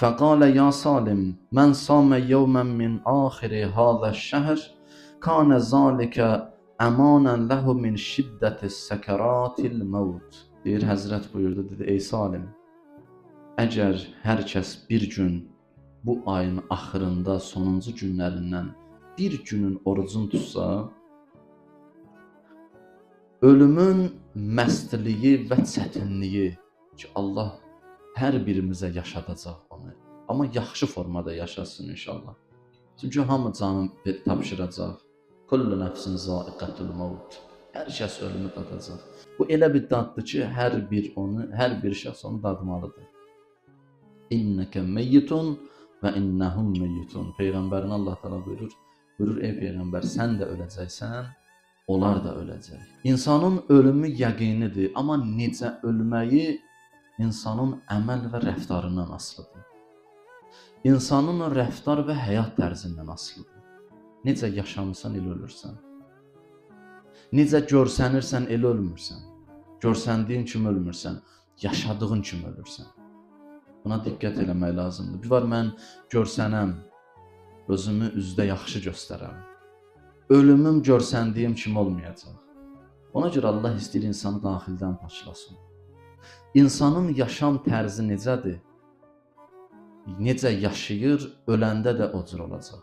فقال يا سالم من صام يوما من آخر هذا الشهر كان ذلك أمانا له من شدة سكرات الموت. Deyir Həzrət buyurdu, dedi ey Salim, əgər hər kəs bir gün bu ayın axırında sonuncu günlərindən bir günün orucunu tutsa, ölümün məstliyi və çətinliyi ki Allah hər birimizə yaşadacaq onu. Amma yaxşı formada yaşasın inşallah. Çünki hamı canı tapşıracaq. Kullu nəfsin zaiqatul maut. Hər kəs ölümü dadacaq. Bu elə bir daddır ki, hər bir şəxs onu dadmalıdır. İnnəkə meyyitun və innəhum meyyitun. Peyğəmbərin Allah təala buyurur, ey Peyğəmbər, sən də öləcəksən, onlar da öləcək. İnsanın ölümü yəqinidir, amma necə ölməyi insanın əməl və rəftarından asılıdır. İnsanın rəftar və həyat tərzindən asılıdır. Necə yaşamısan, elə ölürsən. Necə görsənirsən, elə ölmürsən. Görsəndiyin kimi ölmürsən, yaşadığın kimi ölürsən. Buna diqqət eləmək lazımdır. Bir var, mən görsənəm, özümü üzdə yaxşı göstərəm. Ölümüm görsəndiyim kimi olmayacaq. Ona görə Allah istəyir insanı daxildən paçlasın. İnsanın yaşam tərzi necədir? Necə yaşayır, öləndə də o cür olacaq.